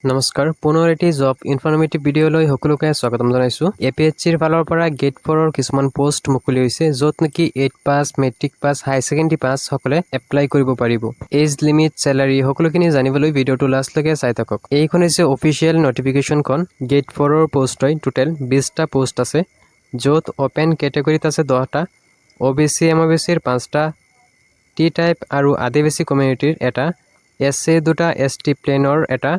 নমস্কাৰ পুনৰ এটি জব ইনফৰমেটিভ ভিডিঅ'লৈ সকলোকে স্বাগতম জনাইছো এপিএচচিৰ ফালৰ পৰা গেট 4ৰ কিছুমান পোষ্ট মুকলি হৈছে য'ত নেকি 8 পাস মেট্ৰিক পাস হাই সেকেন্ডাৰী পাস সকলে এপ্লাই কৰিব পাৰিব এজ লিমিট স্যালাৰি সকলোখিনি জানিবলৈ ভিডিঅ'টো লাষ্টলৈকে চাই থাকক এইখন হৈছে অফিচিয়েল নটিফিকেশনখন গেট 4ৰ পোষ্ট হয় টোটাল 20টা পোষ্ট আছে য'ত ওপেন ক্যাটাগৰীত আছে 10টা ওবিসি এমওবিসিৰ 5টা টি টাইপ আৰু আদিবাসী কমিউনিটিৰ এটা এসসি দুটা এসটি প্লেনৰ এটা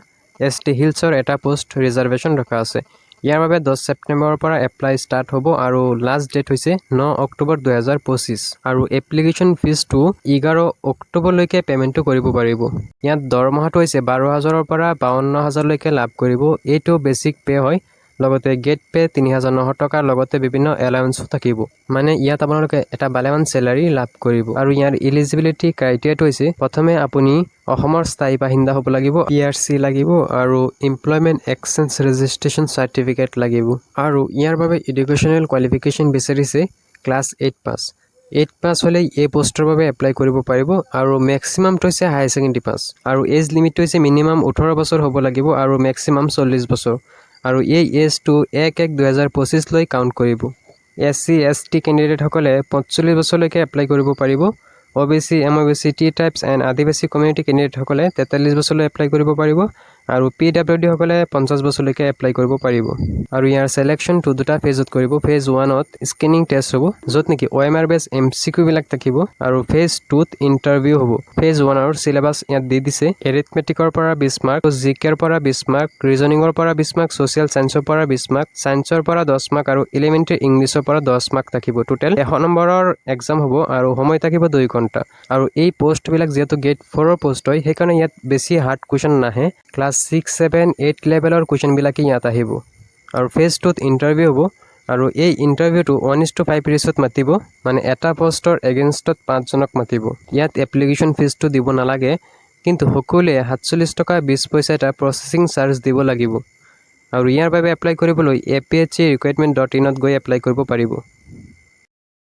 এসটি হিলছৰ এটা পোষ্ট ৰিজাৰ্ভেশ্যন ৰখা আছে ইয়াৰ বাবে 10 ছেপ্টেম্বৰৰ পৰা এপ্লাই ষ্টাৰ্ট হ'ব আৰু লাষ্ট ডেট হৈছে 9 অক্টোবৰ 2025 আৰু এপ্লিকেশ্যন ফিজটো 11 অক্টোবৰলৈকে পেমেন্টটো কৰিব পাৰিব ইয়াত দৰমহাটো হৈছে 12000ৰ পৰা 52000 লৈকে লাভ কৰিব এইটো বেসিক পে হয় লগতে গেট পে 3900 টকা লগতে বিভিন্ন এলাউন্সও থাকিব মানে ইয়াত আপোনালোকে এটা বালেমান স্যালাৰি লাভ কৰিব আৰু ইয়াৰ এলিজিবিলিটি ক্ৰাইটেৰিয়াটো হৈছে প্ৰথমে আপুনি অসমৰ স্থায়ী বাসিন্দা হ'ব লাগিব পিআৰসি লাগিব আৰু এমপ্লয়মেন্ট এক্সচেঞ্জ ৰেজিষ্ট্ৰেচন সাৰ্টিফিকেট লাগিব আৰু ইয়াৰ বাবে এডুকেশনাল কোৱালিফিকেশন বিচাৰিছে ক্লাছ 8 পাস 8 পাস হলে এই পোষ্টৰ বাবে এপ্লাই কৰিব পাৰিব আৰু ম্যাক্সিমামটো হৈছে হাই সেকেন্ডাৰী পাস আৰু এজ লিমিটটো হৈছে মিনিমাম 18 বছৰ হ'ব লাগিব আৰু ম্যাক্সিমাম 40 বছৰ আৰু এই এজটো 1/1/2025 লৈ কাউন্ট কৰিব এসসি এসটি ক্যান্ডিডেট সকলে 45 বছৰলৈকে এপ্লাই কৰিব পাৰিব OBC MOBC T types and আদিবাসী কমিউনিটি ক্যান্ডিডেট সকলে 43 বছৰলৈ এপ্লাই কৰিব পাৰিব আৰু পিডব্লিউডি সকলে 50 বছৰলৈকে এপ্লাই কৰিব পাৰিব আৰু ইয়াৰ সিলেকশনটো দুটা ফেজত কৰিব ফেজ 1ত স্ক্ৰিনিং টেষ্ট হ'ব য'ত নেকি ওএমআৰ বেস এমসিকিউ বিলাক থাকিব আৰু ফেজ 2ত ইন্টাৰভিউ হ'ব ফেজ 1ৰ সিলেবাস ইয়াত দি দিছে এৰিথমেটিকৰ পৰা 20 মাৰ্ক জিকেৰ পৰা 20 মাৰ্ক ৰিজনিংৰ পৰা 20 মাৰ্ক সোশ্যাল সায়েন্সৰ পৰা 20 মাৰ্ক সায়েন্সৰ পৰা 10 মাৰ্ক আৰু এলিমেন্টাৰী ইংলিছৰ পৰা 10 মাৰ্ক থাকিব টোটাল 100 নম্বৰৰ এক্সাম হ'ব আৰু সময় থাকিব 2 ঘণ্টা আৰু এই পোষ্ট বিলাক যেহেতু গেট 4ৰ পোষ্ট হয় সেইকাৰণে ইয়াত বেছি হাৰ্ড কোৱেশ্চন নাহে ক্লাছ 6 7 8 লেভেলৰ কোৱেশ্চন বিলাকে ইয়াত আহিব আৰু ফেজ 2ত ইন্টাৰভিউ হ'ব আৰু এই ইন্টাৰভিউটো 1:5 ৰেশিওত মাতিব মানে এটা পোষ্টৰ এগেইনষ্টত 5 জনক মাতিব ইয়াত এপ্লিকেশন ফিজটো দিব নালাগে কিন্তু সকলোৱে 47 টকা 20 পইচা এটা প্ৰসেসিং চাৰ্জ দিব লাগিব আৰু ইয়াৰ বাবে এপ্লাই কৰিবলৈ apchi recruitment.in ত গৈ এপ্লাই কৰিব পাৰিব